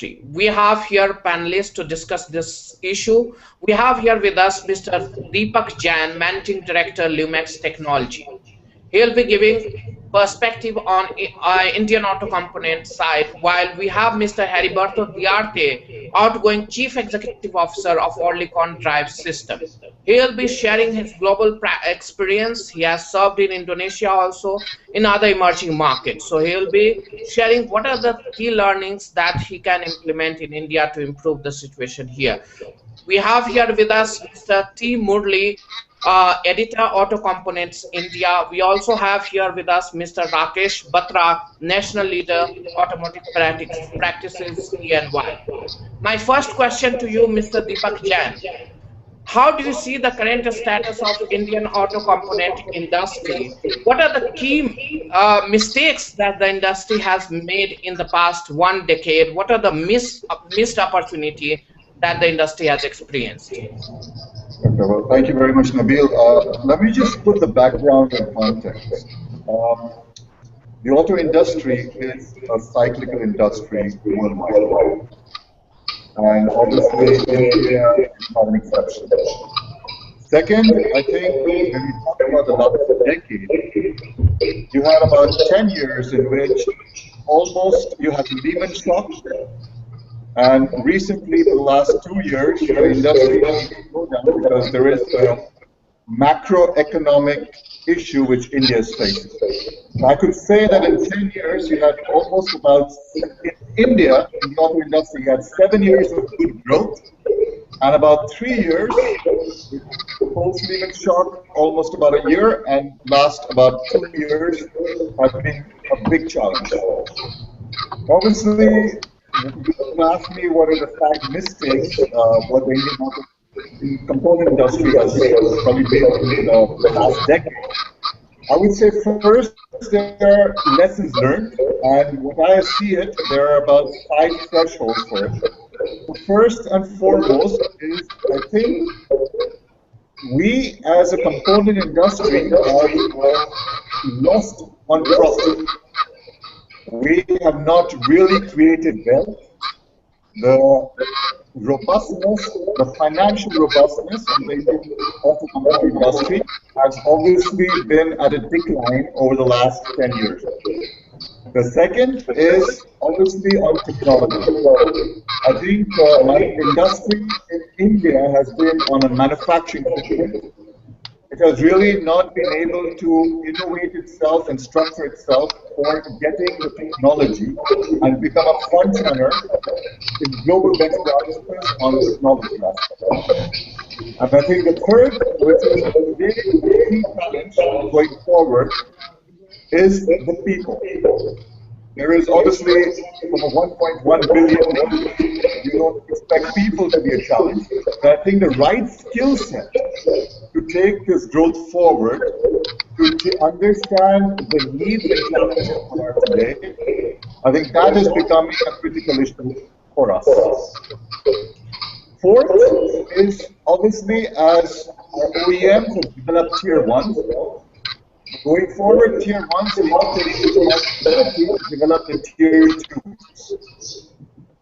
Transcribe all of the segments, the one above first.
industry. We have here panelists to discuss this issue. We have here with us Mr. Deepak Jain, Managing Director, Lumax Technology. He'll be giving perspective on Indian auto component side, while we have Mr. Heriberto Diarte, outgoing Chief Executive Officer of Orlicon Drive System. He'll be sharing his global experience. He has served in Indonesia also, in other emerging markets. So he'll be sharing what are the key learnings that he can implement in India to improve the situation here. We have here with us Mr. T. Murli, editor, Auto Components India. We also have here with us Mr. Rakesh Batra, national leader, automotive practices ENY. My first question to you, Mr. Deepak Jain. How do you see the current status of Indian auto component industry? What are the key mistakes that the industry has made in the past 1 decade? What are the missed opportunity that the industry has experienced? Okay, well, thank you very much, Nabil. Let me just put the background in context. The auto industry is a cyclical industry worldwide, and obviously India is not an exception. Second, I think when we talk about the last decade, you had about 10 years in which almost you had the Lehman shock. And recently, for the last 2 years, the industry has slowed down because there is a macroeconomic issue which India is facing. I could say that in 10 years, you had almost about, in India, in the auto industry, you had 7 years of good growth, and about 3 years, post-Lehman shock, almost about a year, and last about 2 years have been a big challenge. Obviously, you ask me what are the 5 mistakes what the Indian auto component industry has probably been in the last decade. I would say first there are lessons learned, and what I see it, there are about 5 thresholds for it. The first and foremost is, I think, we as a component industry have lost on profit. We have not really created wealth. The robustness, the financial robustness of the Indian auto component industry has obviously been at a decline over the last 10 years. The second is obviously on technology. I think the industry in India has been on a manufacturing footprint. It has really not been able to innovate itself and structure itself for getting the technology and become a front runner in global best practices on the technology aspect. And I think the third, which is a very key challenge going forward, is the people. There is obviously, from a 1.1 billion, you don't expect people to be a challenge. But I think the right skill set to take this growth forward, to understand the needs and challenges that are today, I think that is becoming a critical issue for us. Fourth is obviously as our OEMs have developed tier 1s, going forward, tier 1s will not take responsibility to develop the tier 2s.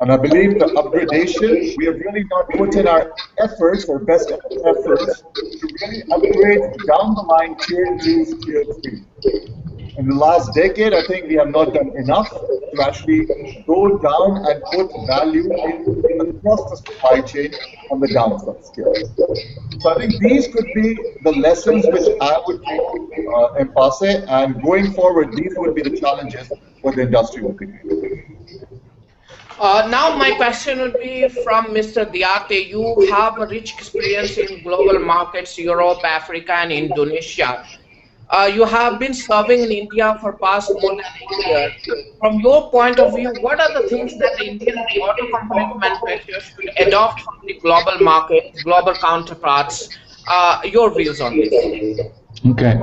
And I believe the upgradation, we have really not put in our efforts, or best efforts, to really upgrade down the line tier 2s, tier 3. In the last decade, I think we have not done enough to actually go down and put value across the supply chain on the downside scale. So I think these could be the lessons which I would take en passé, and going forward, these would be the challenges what the industry will be. Now my question would be from Mr. Diarte. You have a rich experience in global markets, Europe, Africa, and Indonesia. You have been serving in India for past more than a year. From your point of view, what are the things that the Indian auto component manufacturers should adopt from the global market, global counterparts? Your views on this? Okay.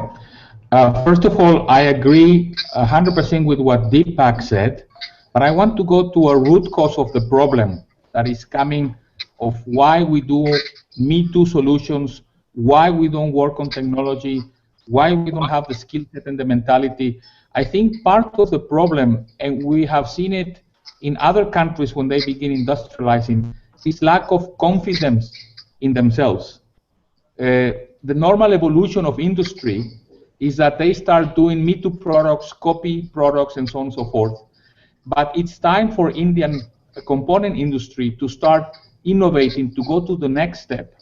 First of all, I agree 100% with what Deepak said, but I want to go to a root cause of the problem that is coming of why we do Me Too solutions, why we don't work on technology, why we don't have the skill set and the mentality. I think part of the problem, and we have seen it in other countries when they begin industrializing is lack of confidence in themselves. The normal evolution of industry is that they start doing me too products, copy products, and so on and so forth. But it's time for Indian component industry to start innovating, to go to the next step.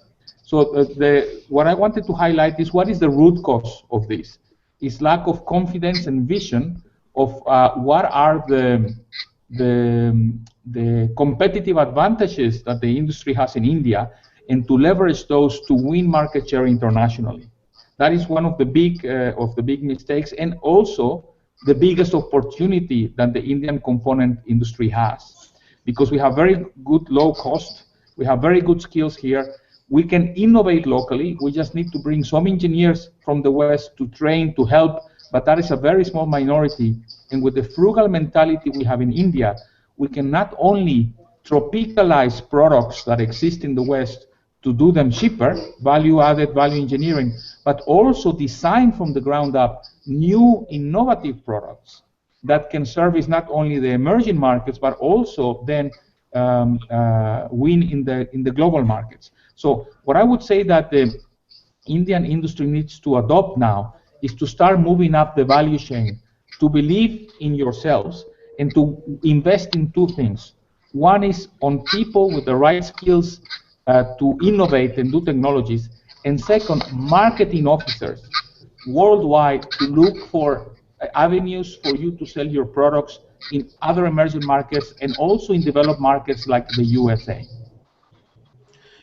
So what I wanted to highlight is what is the root cause of this? Is lack of confidence and vision of what are the competitive advantages that the industry has in India, and to leverage those to win market share internationally. That is one of the big mistakes, and also the biggest opportunity that the Indian component industry has, because we have very good low cost, we have very good skills here. We can innovate locally. We just need to bring some engineers from the West to train, to help, but that is a very small minority. And with the frugal mentality we have in India, we can not only tropicalize products that exist in the West to do them cheaper, value-added, value engineering, but also design from the ground up new innovative products that can service not only the emerging markets, but also then win in the global markets. So what I would say that the Indian industry needs to adopt now is to start moving up the value chain, to believe in yourselves, and to invest in two things. One is on people with the right skills to innovate and do technologies, and second, marketing officers worldwide to look for avenues for you to sell your products in other emerging markets and also in developed markets like the USA.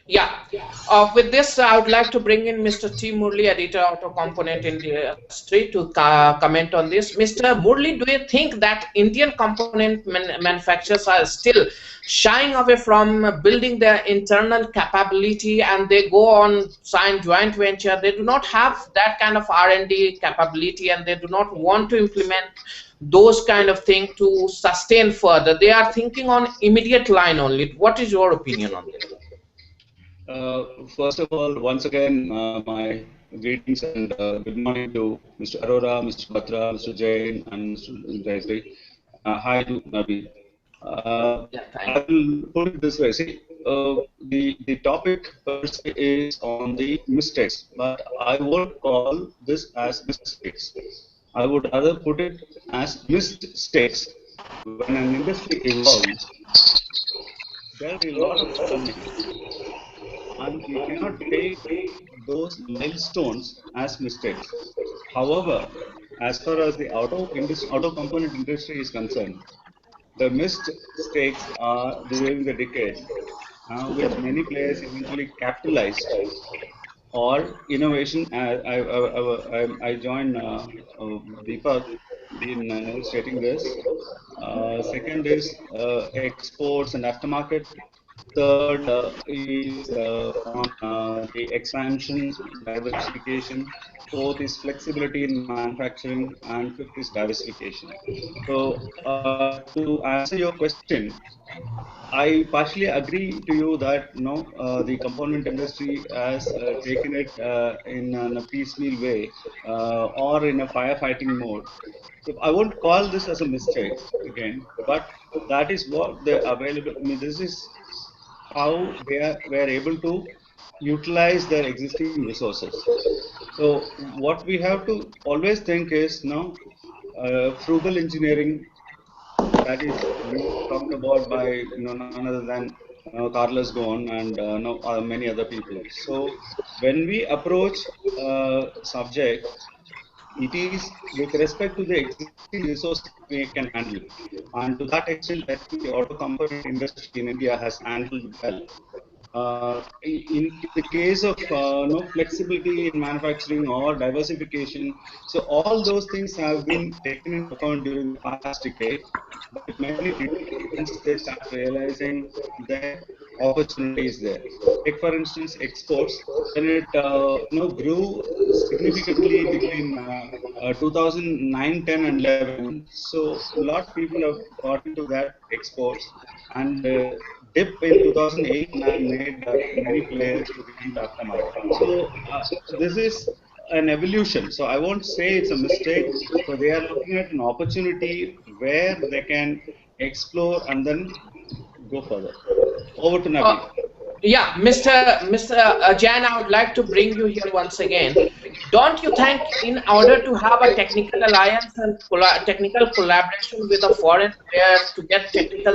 Yeah. With this, I would like to bring in Mr. T. Murli, editor, auto component industry, to comment on this. Mr. Murli, do you think that Indian component manufacturers are still shying away from building their internal capability, and they go on sign joint venture? They do not have that kind of R&D capability, and they do not want to implement those kind of things to sustain further. They are thinking on immediate line only. What is your opinion on this? First of all, once again, my greetings and good morning to Mr. Arora, Mr. Batra, Mr. Jain, and Mr. Jayasri. Hi to Nabi. I will put it this way. See, the topic per se is on the mistakes, but I won't call this as mistakes. I would rather put it as mistakes. When an industry evolves, there will be a lot of learning, and you cannot take those milestones as mistakes. However, as far as the auto component industry is concerned, the mistakes are during the decade, which many players eventually capitalized, or innovation. I join Deepak in stating this. Second is exports and aftermarket. Third is on the expansion, diversification. Fourth is flexibility in manufacturing, and fifth is diversification. So to answer your question, I partially agree to you that the component industry has taken it in a piecemeal way or in a firefighting mode. So I won't call this as a mistake again, but that is what the available. I mean, this is how they were able to utilize their existing resources. So what we have to always think is frugal engineering, that is being talked about by none other than Carlos Ghosn and many other people. So when we approach subject, it is with respect to the existing resources that we can handle, and to that extent, I think the auto component industry in India has handled well. In the case of no flexibility in manufacturing or diversification, so all those things have been taken into account during the past decade. But many didn't once they start realizing their opportunities there. Take for instance exports. When it grew significantly between 2009, 10, and 11, so a lot of people have got into that exports, and dip in 2008-9 made many players to get into aftermarket. So this is an evolution. So I won't say it's a mistake. So they are looking at an opportunity where they can explore, and then go further. Over to Nabi. Yeah, Mr. Jain, I would like to bring you here once again. Don't you think in order to have a technical alliance and technical collaboration with the foreign players to get technical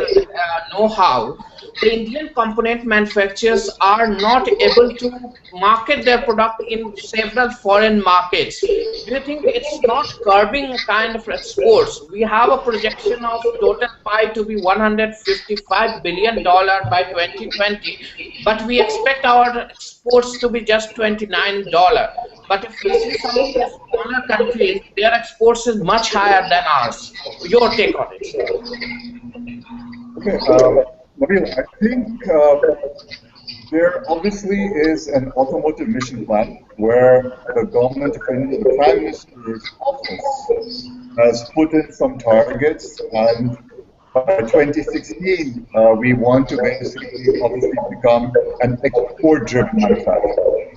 know-how, the Indian component manufacturers are not able to market their product in several foreign markets? Do you think it's not curbing kind of exports? We have a projection of total pie to be $155 billion by 2020, but we expect our exports to be just $29. But if we see some of the smaller countries, their exports is much higher than ours. Your take on it? Okay, Nabil, I think there obviously is an automotive mission plan where the government of India, the Prime Minister's office, has put in some targets, and by 2016, we want to basically obviously become an export-driven manufacturer.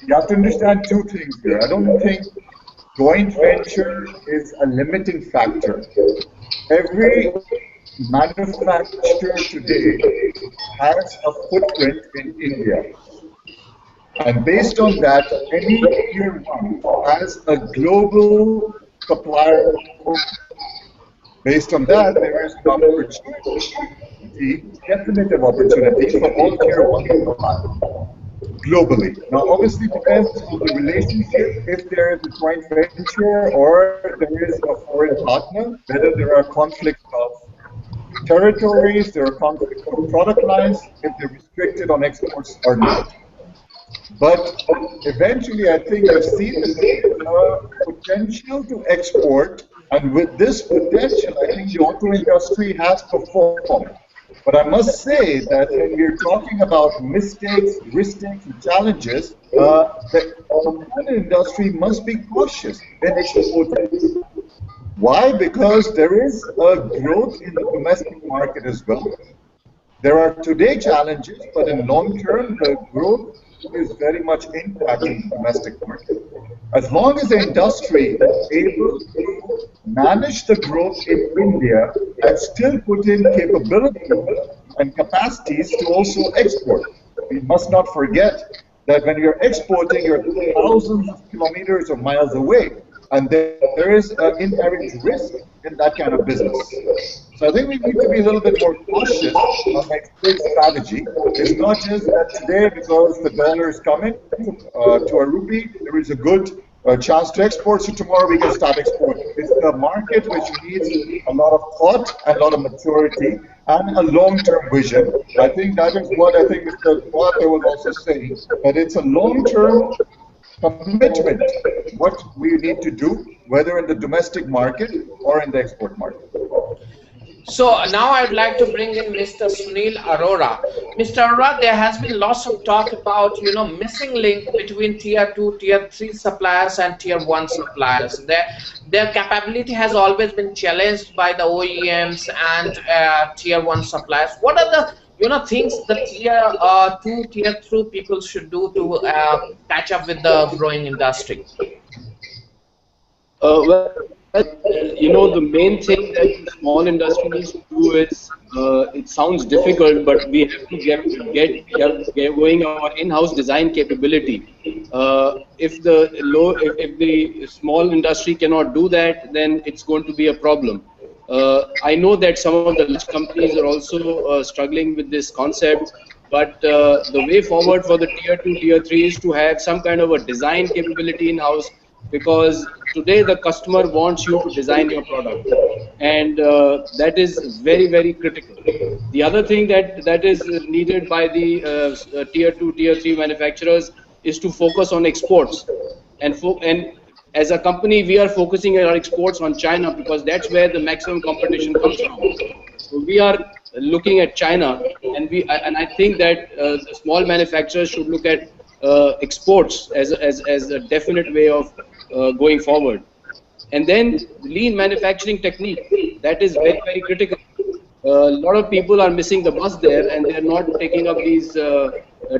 You have to understand two things here. I don't think joint venture is a limiting factor. Every manufacturer today has a footprint in India. And based on that, any tier one has a global supplier. Based on that, there is an opportunity, definitive opportunity for all tier one suppliers globally. Now, obviously, it depends on the relationship, if there is a joint venture or there is a foreign partner, whether there are conflicts of territories, there are conflicts of product lines, if they're restricted on exports or not. But eventually, I think you've seen that there is a potential to export, and with this potential, I think the auto industry has performed. But I must say that when we're talking about mistakes, risks, and challenges, the automobile industry must be cautious when exporting. Why? Because there is a growth in the domestic market as well. There are today challenges, but in long term, the growth is very much intact in the domestic market. As long as the industry is able to manage the growth in India and still put in capability and capacities to also export. We must not forget that when you're exporting, you're thousands of kilometers or miles away, and there is an inherent risk in that kind of business. So I think we need to be a little bit more cautious on export strategy. It's not just that today, because the dollar is coming to a rupee, there is a good chance to export, so tomorrow we can start exporting. It's a market which needs a lot of thought and a lot of maturity and a long-term vision. I think that is what I think Mr. Bhatta was also saying, that it's a long-term commitment, what we need to do, whether in the domestic market or in the export market. So now I'd like to bring in Mr. Sunil Arora. Mr. Arora, there has been lots of talk about, missing link between tier 2, tier 3 suppliers and tier 1 suppliers. Their capability has always been challenged by the OEMs and tier 1 suppliers. What are the things the tier 2, tier 3 people should do to catch up with the growing industry? The main thing that the small industry needs to do is, it sounds difficult, but we have to get going our in-house design capability. If the small industry cannot do that, then it's going to be a problem. I know that some of the large companies are also struggling with this concept, but the way forward for the tier 2, tier 3 is to have some kind of a design capability in-house, because today the customer wants you to design your product, and that is very, very critical. The other thing that is needed by the tier 2, tier 3 manufacturers is to focus on exports, and as a company we are focusing our exports on China, because that's where the maximum competition comes from. So we are looking at China, and I think that the small manufacturers should look at exports as a definite way of going forward. And then lean manufacturing technique, that is very, very critical. A lot of people are missing the bus there, and they're not taking up these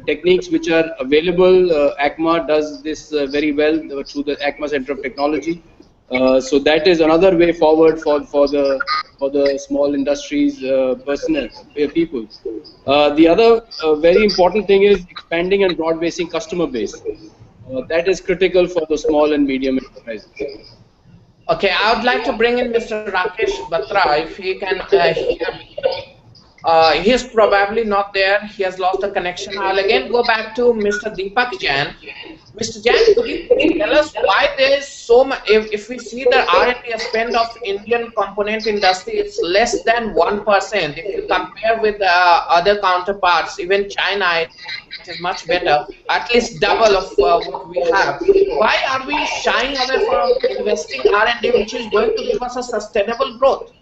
techniques which are available. ACMA does this very well through the ACMA Center of Technology. So that is another way forward for the small industries personnel people. The other very important thing is expanding and broad basing customer base. That is critical for the small and medium enterprises. Okay, I would like to bring in Mr. Rakesh Batra if he can hear me. He's probably not there. He has lost the connection. I'll again go back to Mr. Deepak Jain. Mr. Jain, could you please tell us why there is so much? If we see the R&D spend of Indian component industry, it's less than 1%. If you compare with other counterparts, even China, it is much better, at least double of what we have. Why are we shying away from investing R&D, which is going to give us a sustainable growth?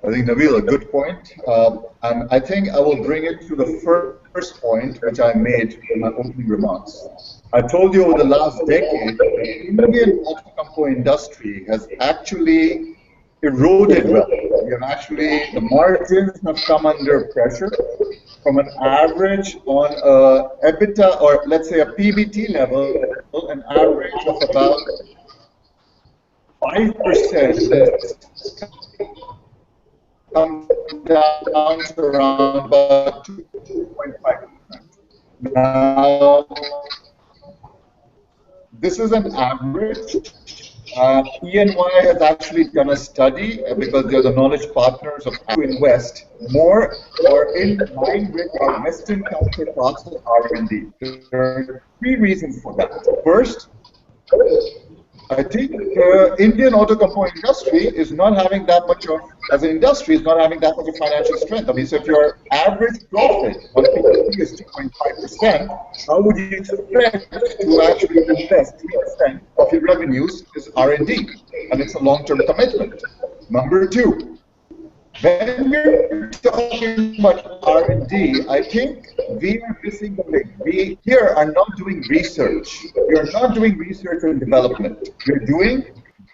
I think, Nabil, a good point. And I think I will bring it to the first point which I made in my opening remarks. I told you over the last decade, the Indian auto compo industry has actually eroded well. We have actually, the margins have come under pressure from an average on a EBITDA, or let's say a PBT level, an average of about 5% come down to around about 2.5%. Now, this is an average. ENY has actually done a study because they're the knowledge partners of to invest more or in line with our Western counterparts of R&D. There are three reasons for that. First, I think the Indian auto component industry is not having that much of, as an industry, is not having that much of financial strength. I mean, so if your average profit on PBT is 2.5%, how would you expect to actually invest 3% of your revenues is R&D? And it's a long-term commitment. Number two, when we're talking about R&D, I think we are missing the link. We here are not doing research. We are not doing research and development. We're doing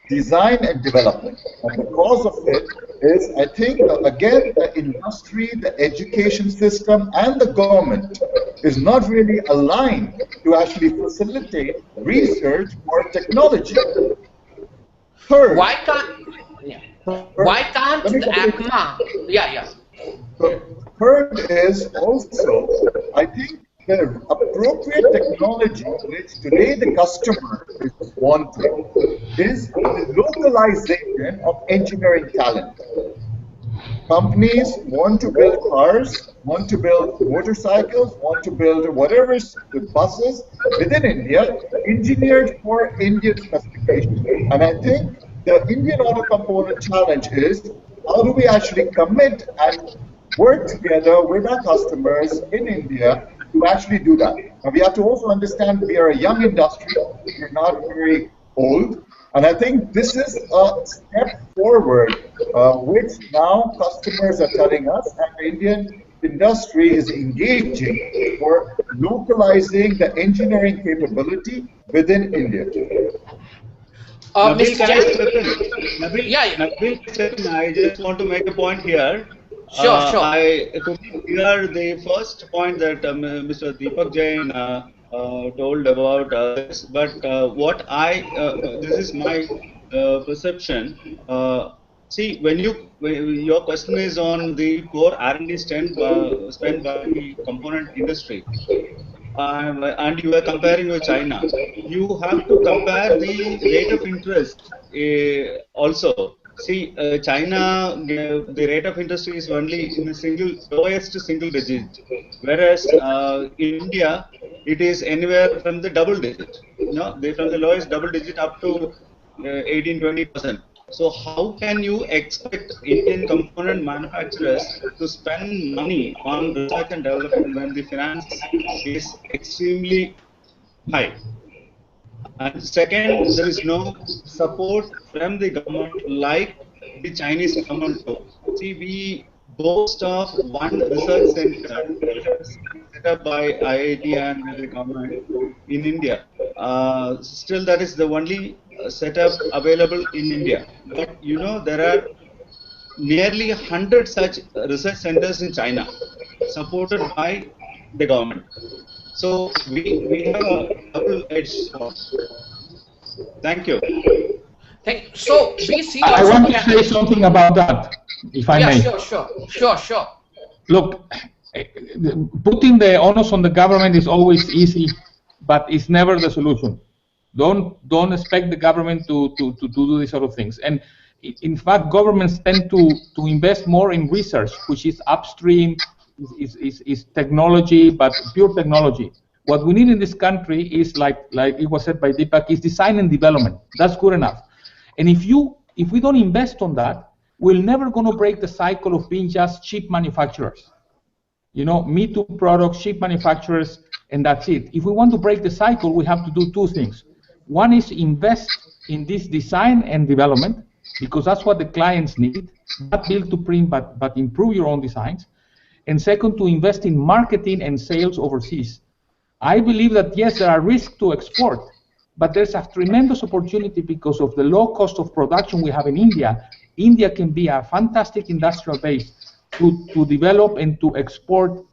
design and development. And the cause of it is, I think, again, the industry, the education system, and the government is not really aligned to actually facilitate research or technology. Third, Why can't? Yeah. Why can't the ACMA? Yeah. The third is also, I think, the appropriate technology which today the customer is wanting is the localization of engineering talent. Companies want to build cars, want to build motorcycles, want to build whatever with buses within India, engineered for Indian specifications. And I think the Indian auto component challenge is how do we actually commit and work together with our customers in India to actually do that. Now we have to also understand we are a young industry, we're not very old, and I think this is a step forward which now customers are telling us and the Indian industry is engaging for localizing the engineering capability within India. Nabil, Mr. can I Jain? step in? Nabil, Yeah. Nabil, step in. I just want to make a point here. Sure. I totally hear the first point that Mr. Deepak Jain told about this, but what this is my perception. See, when your question is on the core R&D spent by the component industry, and you are comparing with China, you have to compare the rate of interest also. See, China, the rate of interest is only in the lowest single digit, whereas in India, it is anywhere from the double digit. From the lowest double digit up to 18-20%. So how can you expect Indian component manufacturers to spend money on research and development when the finance is extremely high? And second, there is no support from the government like the Chinese government do. See, we boast of one research center set up by IIT and the government in India. Still, that is the only setup available in India. But there are nearly 100 such research centers in China, supported by the government. So we have a double-edged sword. Thank you. So we see I also. want to say something about that, if I Yeah, may. sure. Look, putting the onus on the government is always easy, but it's never the solution. Don't expect the government to do these sort of things. And in fact, governments tend to invest more in research, which is upstream, is technology, but pure technology. What we need in this country is, like it was said by Deepak, is design and development. That's good enough. And if we don't invest on that, we're never going to break the cycle of being just cheap manufacturers. You know, Me Too products, cheap manufacturers, and that's it. If we want to break the cycle, we have to do two things. One is invest in this design and development, because that's what the clients need, not build to print, but improve your own designs. And second, to invest in marketing and sales overseas. I believe that, yes, there are risks to export, but there's a tremendous opportunity because of the low cost of production we have in India. India can be a fantastic industrial base to develop and to export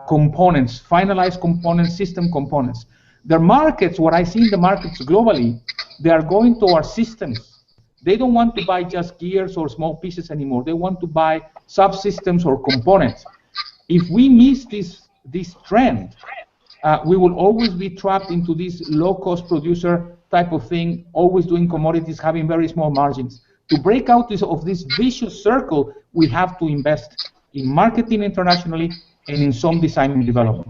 components, finalized components, system components. Their markets, what I see in the markets globally, they are going towards systems. They don't want to buy just gears or small pieces anymore. They want to buy subsystems or components. If we miss this trend, we will always be trapped into this low-cost producer type of thing, always doing commodities, having very small margins. To break out of this vicious circle, we have to invest in marketing internationally and in some design and development.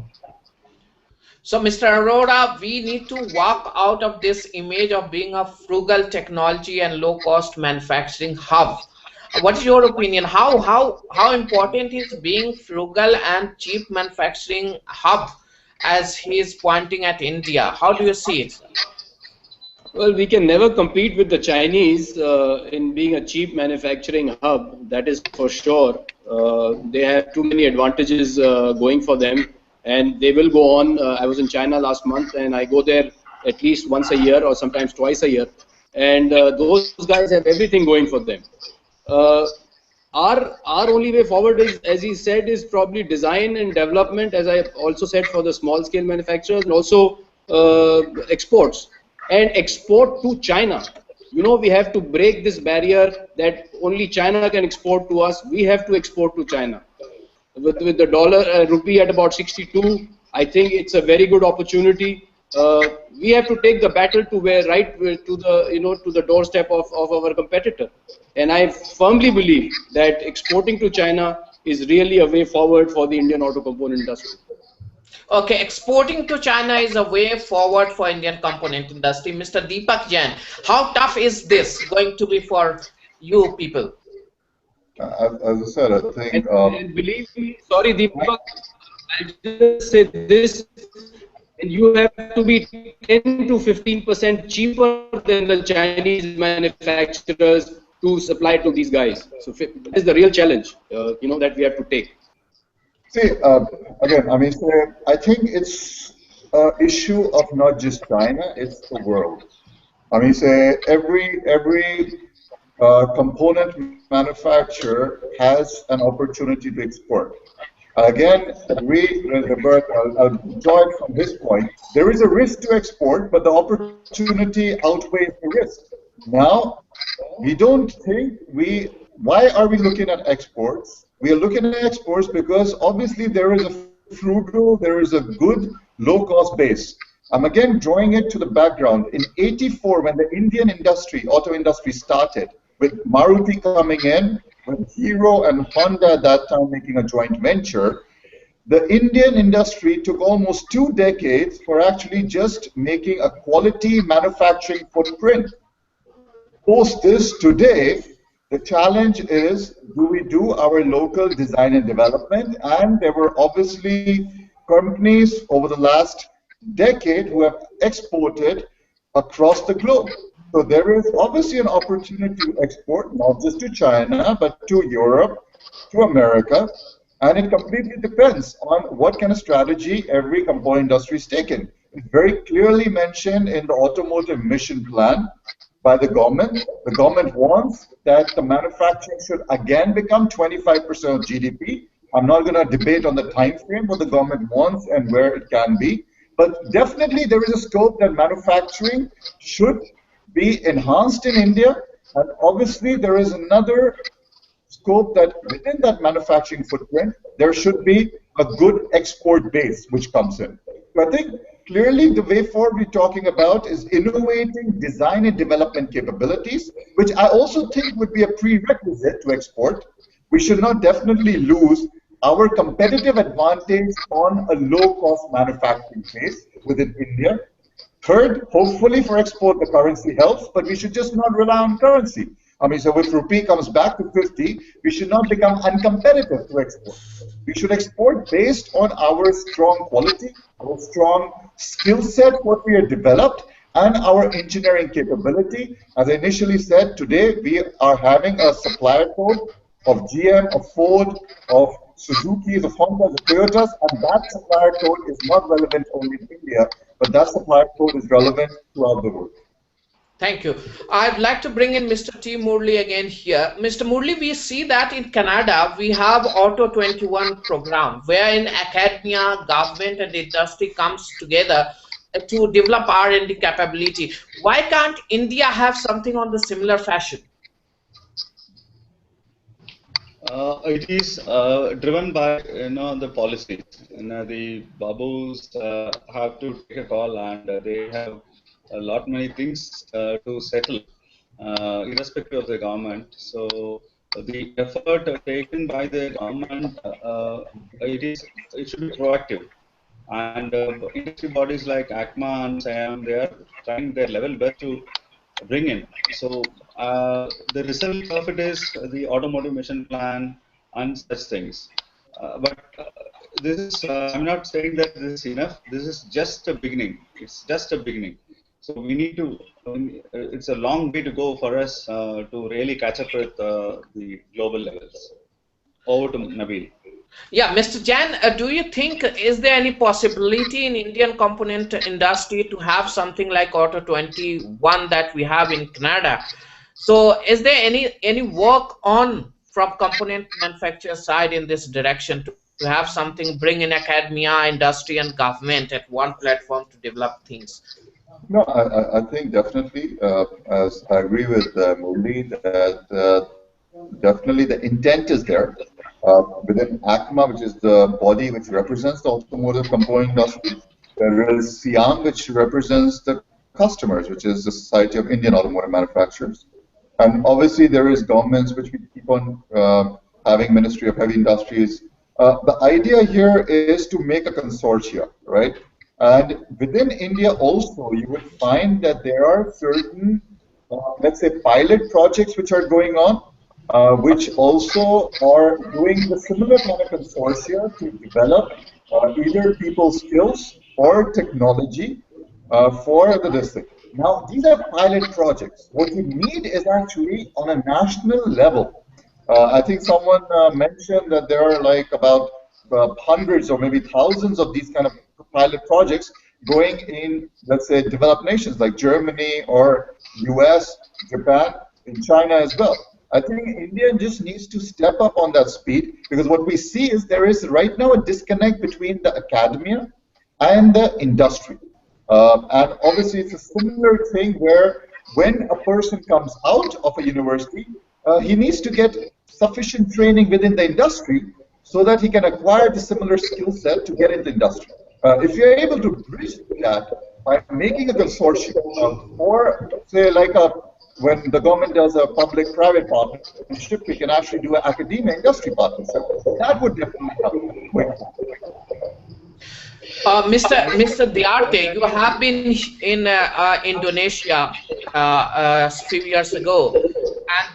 So, Mr. Arora, we need to walk out of this image of being a frugal technology and low-cost manufacturing hub. What is your opinion? How important is being frugal and cheap manufacturing hub, as he is pointing at India? How do you see it? Well, we can never compete with the Chinese in being a cheap manufacturing hub. That is for sure. They have too many advantages going for them, and they will go on. I was in China last month, and I go there at least once a year or sometimes twice a year. And those guys have everything going for them. Our only way forward is, as he said, is probably design and development, as I also said, for the small scale manufacturers, and also exports. And export to China. You know, we have to break this barrier that only China can export to us. We have to export to China. With the dollar rupee at about 62, I think it's a very good opportunity. We have to take the battle to the doorstep of our competitor. And I firmly believe that exporting to China is really a way forward for the Indian auto component industry. Okay, exporting to China is a way forward for Indian component industry. Mr. Deepak Jain, how tough is this going to be for you people? As I said, I think. And believe me, sorry, Deepak, I'll just say this: and you have to be 10 to 15% cheaper than the Chinese manufacturers to supply to these guys. So that is the real challenge, that we have to take. See, again, I think it's an issue of not just China; it's the world. Every component manufacturer has an opportunity to export. Again, agree with Robert. I'll draw it from this point. There is a risk to export, but the opportunity outweighs the risk. Now, we don't think why are we looking at exports? We are looking at exports because obviously there is a good low-cost base. I'm again drawing it to the background. In '84, when the Indian auto industry started, with Maruti coming in, with Hero and Honda at that time making a joint venture, the Indian industry took almost 2 decades for actually just making a quality manufacturing footprint. Post this, today, the challenge is, do we do our local design and development? And there were obviously companies over the last decade who have exported across the globe. So there is obviously an opportunity to export, not just to China, but to Europe, to America, and it completely depends on what kind of strategy every component industry is taking. It's very clearly mentioned in the automotive mission plan by the government. The government wants that the manufacturing should again become 25% of GDP. I'm not going to debate on the time frame what the government wants and where it can be, but definitely there is a scope that manufacturing should be enhanced in India. And obviously, there is another scope that within that manufacturing footprint, there should be a good export base which comes in. So I think clearly the way forward we're talking about is innovating design and development capabilities, which I also think would be a prerequisite to export. We should not definitely lose our competitive advantage on a low-cost manufacturing base within India. Third, hopefully for export, the currency helps, but we should just not rely on currency. I mean, so if rupee comes back to 50, we should not become uncompetitive to export. We should export based on our strong quality, our strong skill set, what we have developed, and our engineering capability. As I initially said, today we are having a supplier code of GM, of Ford, of Suzuki, of Honda, of Toyotas, and that supplier code is not relevant only in India, but that supplier code is relevant throughout the world. Thank you. I'd like to bring in Mr. T. Murli again here. Mr. Murli, we see that in Canada, we have Auto 21 program, wherein academia, government, and industry comes together to develop R&D capability. Why can't India have something on the similar fashion? It is driven by the policies. The babus have to take a call, and they have a lot many things to settle, irrespective of the government. So the effort taken by the government, it should be proactive, and industry bodies like ACMA and SIAM, they are trying their level best to bring in. So the result of it is the automotive mission plan and such things. But this is, I'm not saying that this is enough. This is just a beginning. It's just a beginning. So we need to, it's a long way to go for us to really catch up with the global levels. Over to Nabil. Yeah, Mr. Jain, do you think, is there any possibility in Indian component industry to have something like Auto 21 that we have in Canada? So is there any work on from component manufacturer side in this direction to have something, bring in academia, industry, and government at one platform to develop things? No, I think definitely, as I agree with Murli, that definitely the intent is there. Within ACMA, which is the body which represents the automotive component industry, there is SIAM, which represents the customers, which is the Society of Indian Automotive Manufacturers. And obviously, there is governments which we keep on having Ministry of Heavy Industries. The idea here is to make a consortia, right? And within India also, you will find that there are certain, let's say, pilot projects which are going on, which also are doing the similar kind of consortia to develop either people's skills or technology for the district. Now, these are pilot projects. What we need is actually on a national level. I think someone mentioned that there are like about hundreds or maybe thousands of these kind of pilot projects going in, let's say, developed nations like Germany or US, Japan, in China as well. I think India just needs to step up on that speed, because what we see is there is right now a disconnect between the academia and the industry. And obviously it's a similar thing where when a person comes out of a university, he needs to get sufficient training within the industry so that he can acquire the similar skill set to get into industry. If you're able to bridge that by making a consortium, or say like when the government does a public-private partnership, we can actually do an academia-industry partnership. That would definitely help. Mr. Diarte, you have been in Indonesia a few years ago,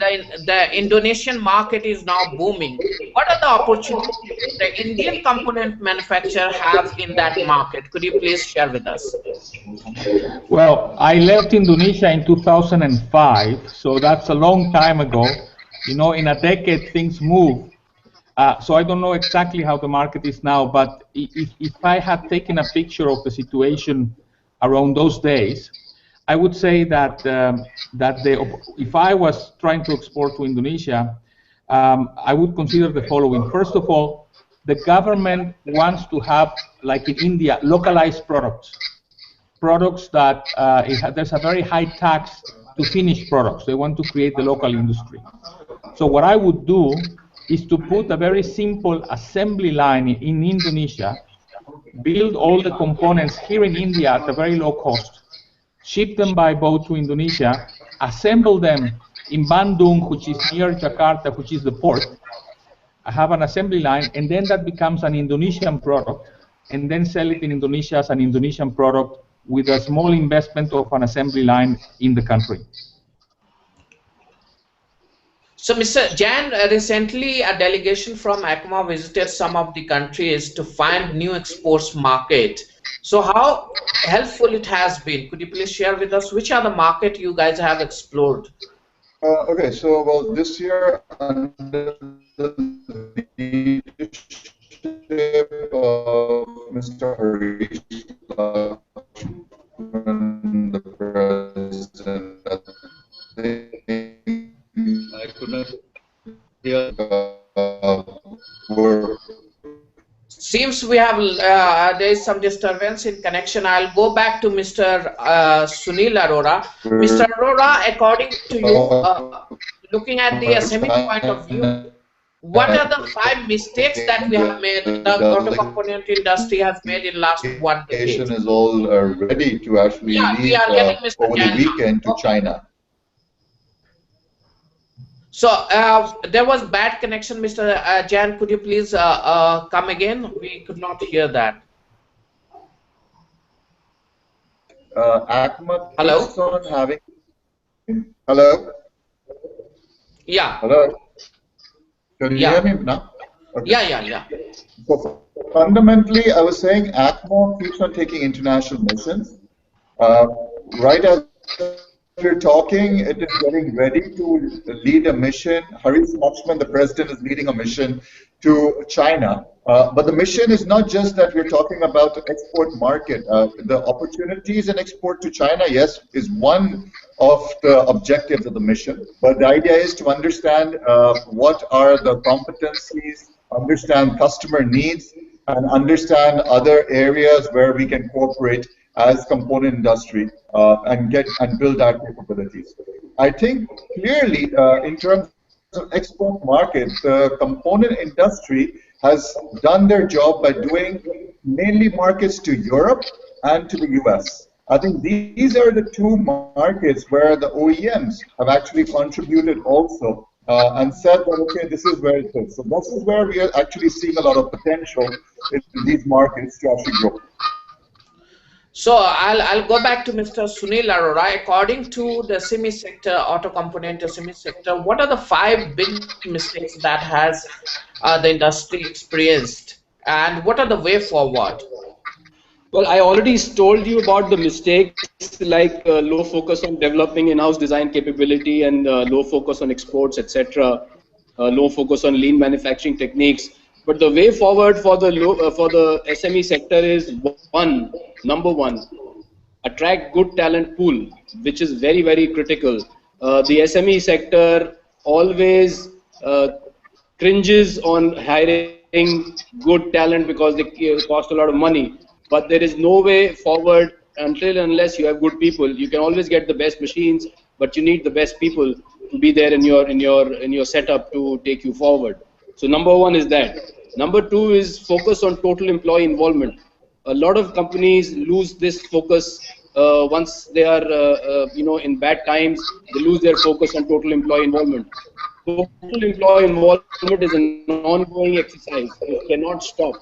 and the Indonesian market is now booming. What are the opportunities the Indian component manufacturer have in that market? Could you please share with us? Well, I left Indonesia in 2005, so that's a long time ago. You know, in a decade, things move. So I don't know exactly how the market is now, but if I had taken a picture of the situation around those days, I would say that if I was trying to export to Indonesia, I would consider the following. First of all, the government wants to have, like in India, localized products that there's a very high tax to finish products. They want to create the local industry. So what I would do is to put a very simple assembly line in Indonesia, build all the components here in India at a very low cost, ship them by boat to Indonesia, assemble them in Bandung, which is near Jakarta, which is the port. I have an assembly line, and then that becomes an Indonesian product, and then sell it in Indonesia as an Indonesian product with a small investment of an assembly line in the country. So, Mr. Jain, recently a delegation from ACMA visited some of the countries to find new exports market. So, how helpful it has been? Could you please share with us which are the market you guys have explored? Okay, so well, this year under the leadership of Mr. Harish, the president, I could not hear. Seems we have there is some disturbance in connection. I'll go back to Mr. Sunil Arora. Mr. Arora, according to you, looking at the SME point of view, what are the 5 mistakes that we have made, the auto component industry has made in last 1 decade? Is all ready to actually leave over the weekend to China. So there was bad connection, Mr. Jain. Could you please come again? We could not hear that. ACMA Hello? keeps on having. Hello? Yeah. Hello? Can you hear me now? Okay. Yeah. So fundamentally, I was saying ACMA keeps on taking international missions. Right as we're talking, it is getting ready to lead a mission. Harish Lakshman, the president, is leading a mission to China. But the mission is not just that we're talking about the export market. The opportunities in export to China, yes, is one of the objectives of the mission. But the idea is to understand what are the competencies, understand customer needs, and understand other areas where we can cooperate as component industry and build our capabilities. I think clearly in terms of export market, the component industry has done their job by doing mainly markets to Europe and to the US. I think these are the 2 markets where the OEMs have actually contributed also and said that, okay, this is where it is. So this is where we are actually seeing a lot of potential in these markets to actually grow. So I'll go back to Mr. Sunil Arora. According to the SME sector, auto component SME sector, what are the 5 big mistakes that has the industry experienced, and what are the way forward? Well, I already told you about the mistakes like low focus on developing in-house design capability and low focus on exports, etc. Low focus on lean manufacturing techniques. But the way forward for the SME sector is number one, attract good talent pool, which is very, very critical. The SME sector always cringes on hiring good talent because they cost a lot of money. But there is no way forward unless you have good people. You can always get the best machines, but you need the best people to be there in your setup to take you forward. So number 1 is that. Number 2 is focus on total employee involvement. A lot of companies lose this focus once they are in bad times. They lose their focus on total employee involvement. Total employee involvement is an ongoing exercise. It cannot stop,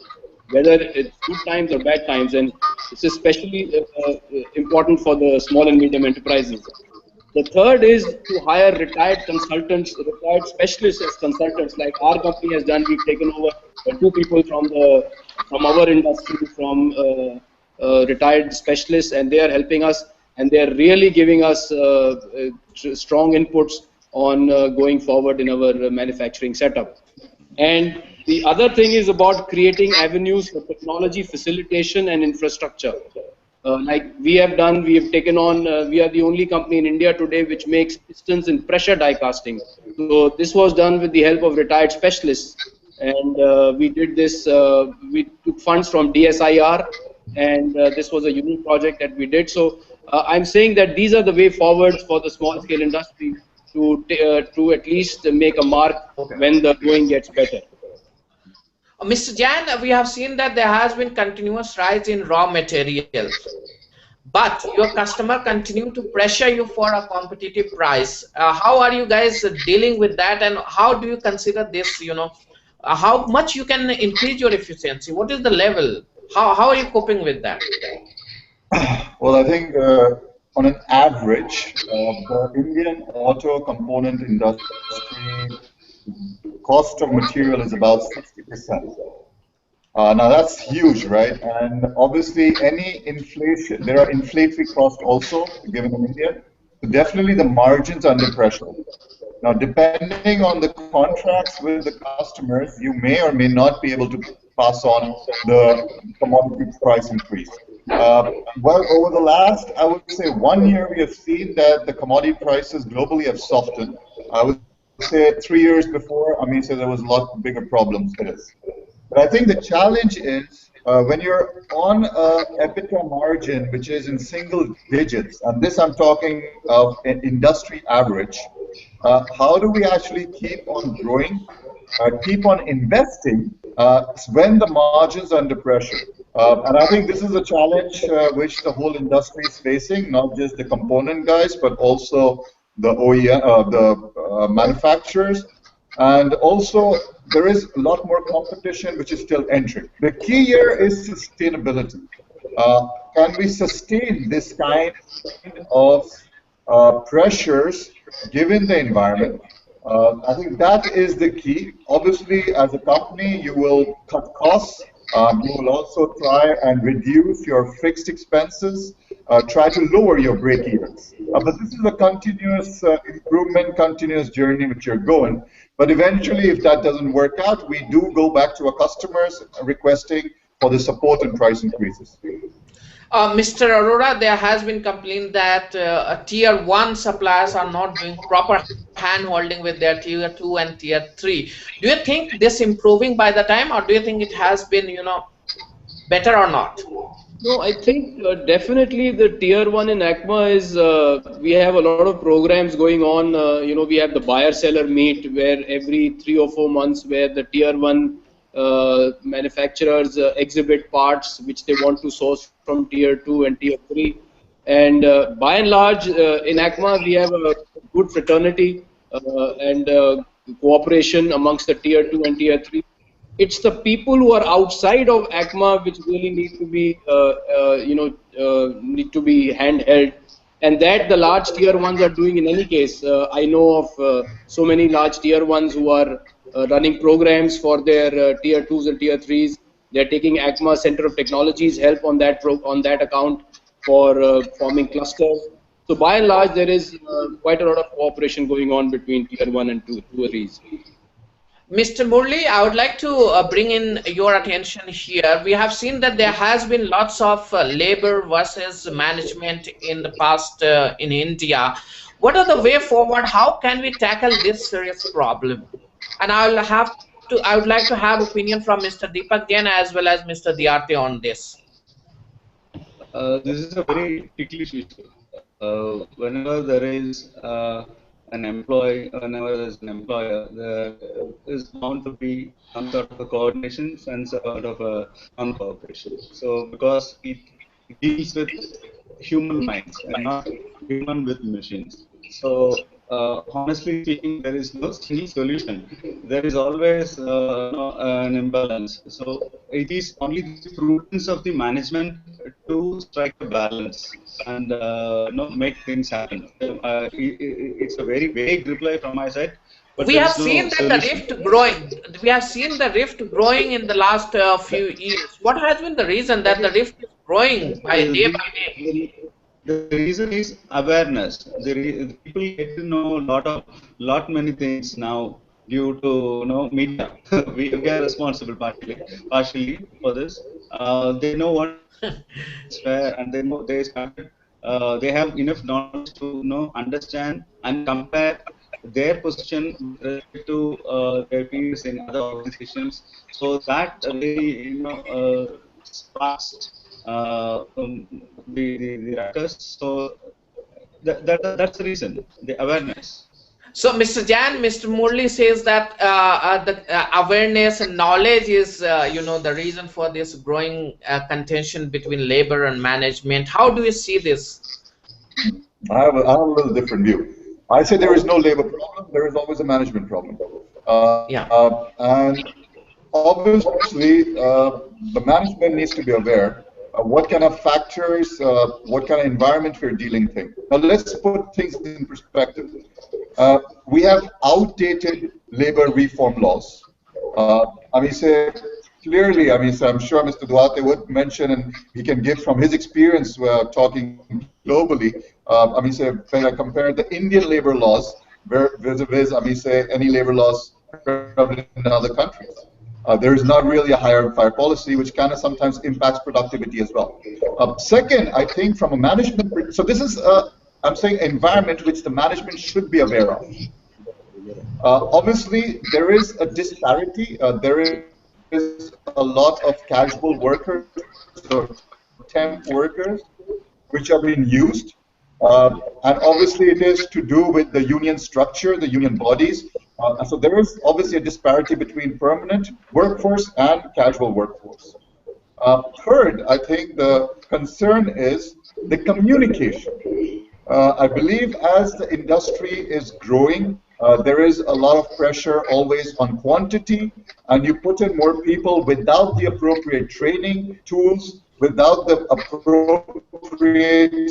whether it's good times or bad times, and it's especially important for the small and medium enterprises. The third is to hire retired consultants, retired specialists as consultants, like our company has done. We've taken over 2 people from our industry, from retired specialists, and they are helping us, and they are really giving us strong inputs on going forward in our manufacturing setup. And the other thing is about creating avenues for technology facilitation and infrastructure. Like we have done, we have taken on, we are the only company in India today which makes pistons in pressure die casting. So this was done with the help of retired specialists. And we did this, we took funds from DSIR, and this was a unique project that we did. So I'm saying that these are the way forwards for the small scale industry to at least make a mark when the going gets better. Mr. Jan, we have seen that there has been continuous rise in raw materials, but your customer continue to pressure you for a competitive price. How are you guys dealing with that, and how do you consider this? How much you can increase your efficiency? What is the level? How are you coping with that? Well, I think on an average, the Indian auto component industry cost of material is about 60%. Now that's huge, right? And obviously, any inflation, there are inflationary costs also given in India. So definitely, the margins are under pressure. Now, depending on the contracts with the customers, you may or may not be able to pass on the commodity price increase. Well, over the last, I would say, 1 year, we have seen that the commodity prices globally have softened. I would say 3 years before, Amit said there was a lot bigger problems with this. But I think the challenge is when you're on a EBITDA margin, which is in single digits, and this I'm talking of an industry average, how do we actually keep on growing, keep on investing when the margins are under pressure? And I think this is a challenge which the whole industry is facing, not just the component guys, but also the OEM, the manufacturers. And also, there is a lot more competition which is still entering. The key here is sustainability. Can we sustain this kind of pressures given the environment? I think that is the key. Obviously, as a company, you will cut costs. You will also try and reduce your fixed expenses, try to lower your break-evens. But this is a continuous improvement, continuous journey which you're going. But eventually, if that doesn't work out, we do go back to our customers requesting for the support and price increases. Mr. Arora, there has been complaint that tier 1 suppliers are not doing proper hand holding with their tier 2 and tier 3. Do you think this improving by the time, or do you think it has been, better or not? No, I think definitely the tier 1 in ACMA is, we have a lot of programs going on. We have the buyer seller meet where every 3 or 4 months where the tier 1 manufacturers exhibit parts which they want to source from tier 2 and tier 3. And by and large, in ACMA, we have a good fraternity and cooperation amongst the tier 2 and tier 3. It's the people who are outside of ACMA which really need to be, need to be handheld, and that the large tier 1s are doing in any case. I know of so many large tier 1s who are running programs for their tier 2s and tier 3s. They're taking ACMA Center of Technology's help on that on that account for forming clusters. So by and large, there is quite a lot of cooperation going on between tier 1 and 2 or 3s. Mr. Murli, I would like to bring in your attention here. We have seen that there has been lots of labor versus management in the past in India. What are the way forward? How can we tackle this serious problem? And I would like to have opinion from Mr. Deepak Jain as well as Mr. Diarte on this. This is a very ticklish issue. Whenever there is an employee, whenever there is an employer, there is bound to be some sort of a coordination and some sort of a non-cooperation. So, because it deals with human minds and not human with machines. So, honestly speaking, there is no single solution. There is always an imbalance. So, it is only the prudence of the management to strike a balance and make things happen. It's a very vague reply from my side, but We there have is no seen that the solution. rift growing. We have seen the rift growing in the last few years. What has been the reason that the rift is growing day by day? The reason is awareness. The people get to know lot many things now due to media. we are responsible partially for this. They know what is fair, and they know they started. They have enough knowledge to understand and compare their position with respect to their peers in other organizations. So that really sparks the writers. So that's the reason, the awareness. So, Mr. Jain, Mr. Murli says that the awareness and knowledge is, the reason for this growing contention between labor and management. How do you see this? I have a little different view. I say there is no labor problem, there is always a management problem. Yeah. And obviously, the management needs to be aware what kind of factors, what kind of environment we're dealing with. Now, let's put things in perspective. We have outdated labor reform laws. Say clearly, so I'm sure Mr. Duarte would mention, and he can give from his experience talking globally. Say when I compare the Indian labor laws vis-a-vis, say any labor laws prevalent in other countries. There is not really a hire fire policy, which kind of sometimes impacts productivity as well. Second, I think from a management, so this is, I'm saying environment which the management should be aware of. Obviously, there is a disparity. There is a lot of casual workers or temp workers which are being used. And obviously, it is to do with the union structure, the union bodies. So there is obviously a disparity between permanent workforce and casual workforce. Third, I think the concern is the communication. I believe as the industry is growing, there is a lot of pressure always on quantity, and you put in more people without the appropriate training tools, without the appropriate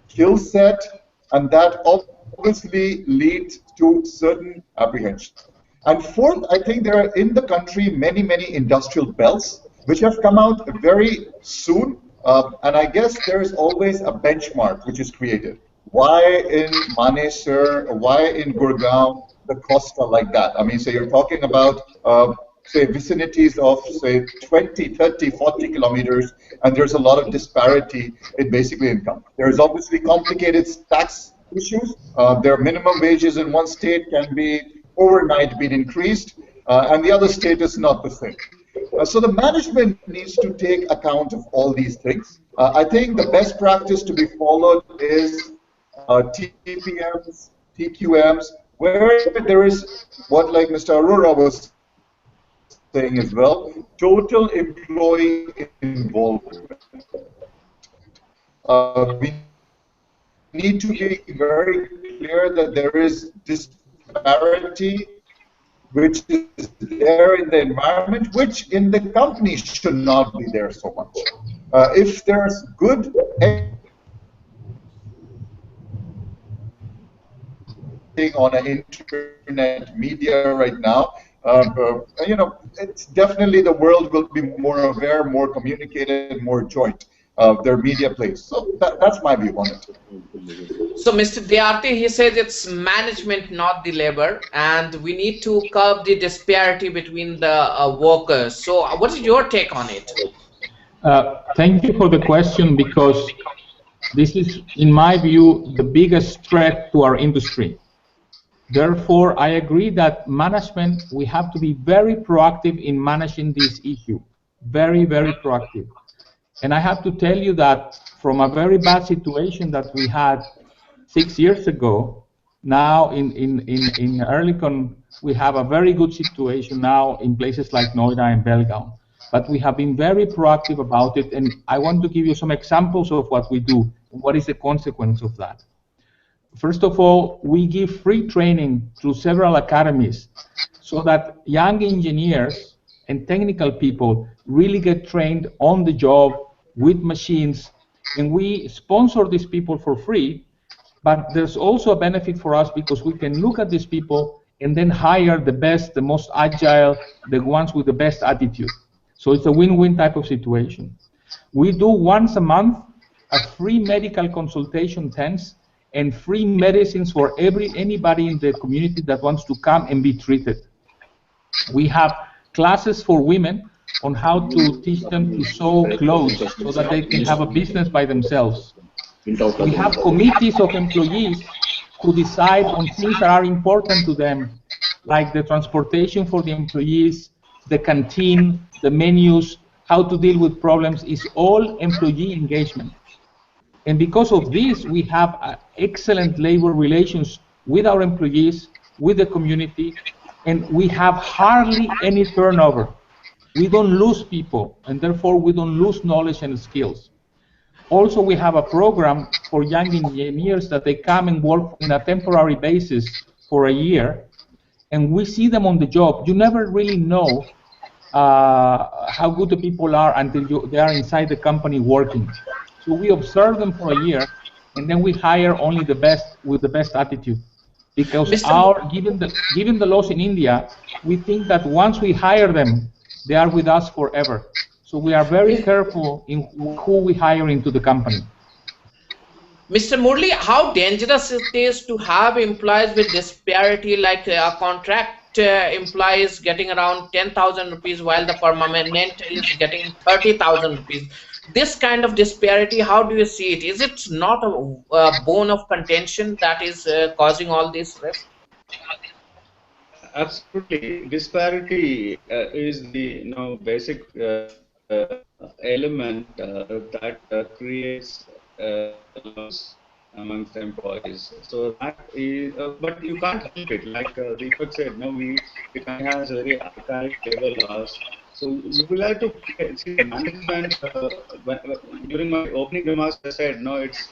skill set, and that obviously leads to certain apprehension. And fourth, I think there are in the country many industrial belts which have come out very soon, and I guess there is always a benchmark which is created. Why in Manesar, why in Gurgaon, the costs are like that? So you're talking about say vicinities of say 20, 30, 40 kilometers, and there's a lot of disparity in basically income. There's obviously complicated tax issues. Their minimum wages in one state can be overnight being increased, and the other state is not the same. So the management needs to take account of all these things. I think the best practice to be followed is TPMs, TQMs, where there is what like Mr. Arora was saying as well, total employee involvement. We need to be very clear that there is disparity which is there in the environment, which in the company should not be there so much. If there's good on an internet media right now, it's definitely the world will be more aware, more communicated, more joint. Their media plays. So that's my view on it. So Mr. Duarte, he says it's management, not the labor, and we need to curb the disparity between the workers. So what is your take on it? Thank you for the question, because this is, in my view, the biggest threat to our industry. Therefore, I agree that management, we have to be very proactive in managing this issue. Very proactive. And I have to tell you that from a very bad situation that we had 6 years ago, now in Erlikon, we have a very good situation now in places like Noida and Belgaum. But we have been very proactive about it, and I want to give you some examples of what we do, and what is the consequence of that. First of all, we give free training through several academies so that young engineers and technical people really get trained on the job with machines, and we sponsor these people for free. But there's also a benefit for us because we can look at these people and then hire the best, the most agile, the ones with the best attitude. So it's a win-win type of situation. We do once a month a free medical consultation tents and free medicines for anybody in the community that wants to come and be treated. We have classes for women on how to teach them to sew clothes so that they can have a business by themselves. We have committees of employees who decide on things that are important to them, like the transportation for the employees, the canteen, the menus, how to deal with problems is all employee engagement. And because of this, we have excellent labor relations with our employees, with the community, and we have hardly any turnover. We don't lose people, and therefore we don't lose knowledge and skills. Also, we have a program for young engineers that they come and work in a temporary basis for a year, and we see them on the job. You never really know how good the people are until they are inside the company working. So we observe them for a year, and then we hire only the best with the best attitude. Because given the laws in India, we think that once we hire them, they are with us forever. So we are very careful in who we hire into the company. Mr. Murli, how dangerous it is to have employees with disparity, like a contract employees getting around 10,000 rupees while the permanent is getting 30,000 rupees. This kind of disparity, how do you see it? Is it not a bone of contention that is causing all this rift? Absolutely, disparity is the basic element that creates loss amongst the employees. So that is, but you can't help it. Like Deepak said, no, the country has very archaic labor laws. So you will have to see the management. During my opening remarks, I said no, it's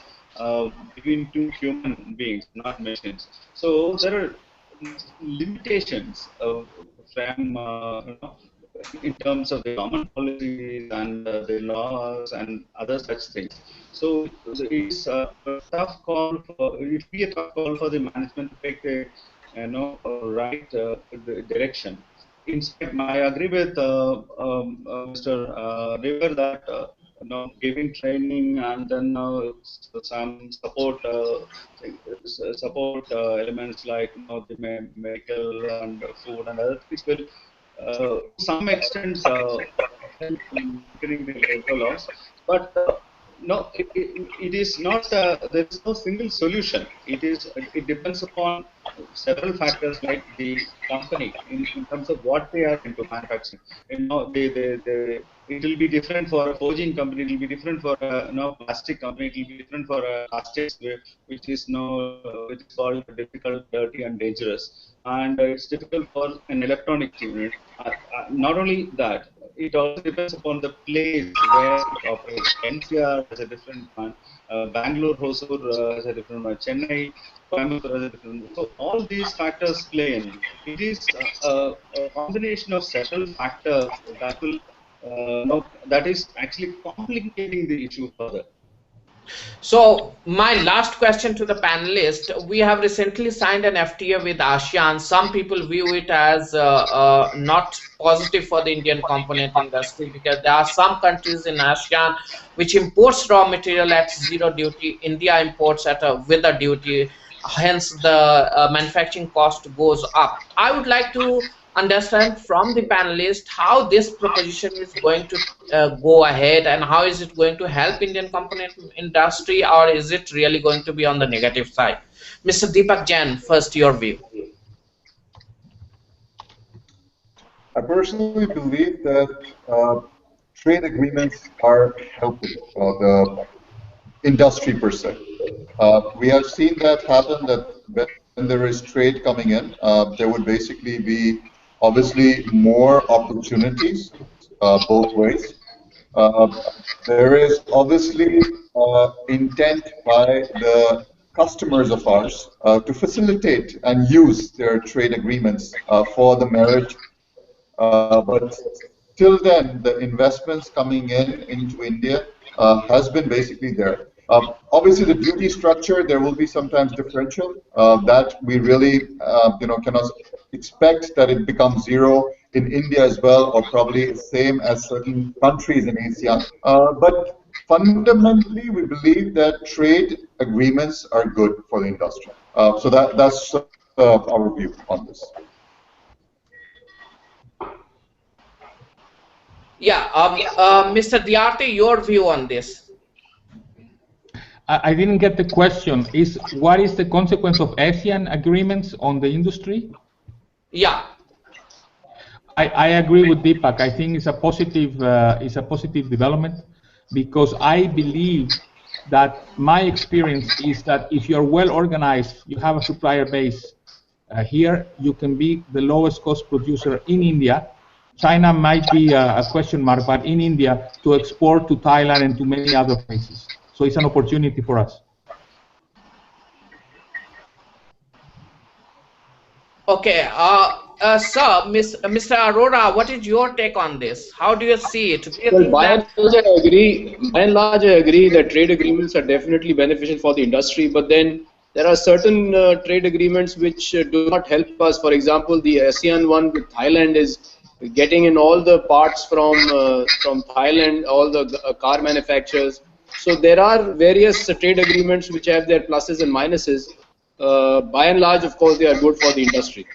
between two human beings, not machines. So there are limitations from in terms of the government policies and the laws and other such things. So it is a tough call for it will be a tough call for the management to take the right the direction. In fact, I agree with Mr. River that giving training and then some support elements like the medical and food and other things will to some extent help in maintaining the labor laws, but no, it is not. There is no single solution. It depends upon several factors, like the company in terms of what they are into manufacturing. It will be different for a forging company. It will be different for a plastic company. It will be different for a plastics, which is called difficult, dirty, and dangerous. And it's difficult for an electronics unit. Not only that, it also depends upon the place where it operates. NCR has a different one. Bangalore, Hosur has a different one. Chennai, Coimbatore has a different one. So all these factors play in. It is a combination of several factors that will that is actually complicating the issue further. So my last question to the panelist: we have recently signed an FTA with ASEAN. Some people view it as not positive for the Indian component industry, because there are some countries in ASEAN which imports raw material at zero duty. India imports at with a duty. Hence, the manufacturing cost goes up. I would like to understand from the panelist how this proposition is going to go ahead, and how is it going to help Indian component industry, or is it really going to be on the negative side? Mr. Deepak Jain, first your view. I personally believe that trade agreements are helping the industry per se. We have seen that happen, that when there is trade coming in, there would basically be obviously more opportunities both ways. There is obviously intent by the customers of ours to facilitate and use their trade agreements for the merit. But till then, the investments coming in into India has been basically there. Obviously, the duty structure, there will be sometimes differential that we really cannot expect that it becomes zero in India as well, or probably same as certain countries in ASEAN. But fundamentally, we believe that trade agreements are good for the industry. So that's our view on this. Yeah, Mr. Diarte, your view on this. I didn't get the question. What is the consequence of ASEAN agreements on the industry? Yeah. I agree with Deepak. I think it's a positive development because I believe that my experience is that if you're well organized, you have a supplier base here, you can be the lowest cost producer in India. China might be a question mark, but in India to export to Thailand and to many other places. So it's an opportunity for us. Okay, sir, Mr. Arora, what is your take on this? How do you see it? Do you Well, think that? by and large, I agree that trade agreements are definitely beneficial for the industry. But then there are certain trade agreements which do not help us. For example, the ASEAN one with Thailand is getting in all the parts from Thailand, all the car manufacturers. So there are various trade agreements which have their pluses and minuses. By and large, of course, they are good for the industry.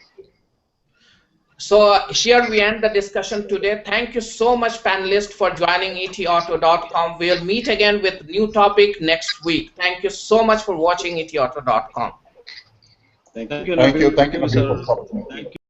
So here we end the discussion today. Thank you so much, panelists, for joining ETAuto.com. We'll meet again with new topic next week. Thank you so much for watching ETAuto.com. Thank you, Thank you, Nabil. Thank you, Nabil, for Mr. the opportunity. Thank you.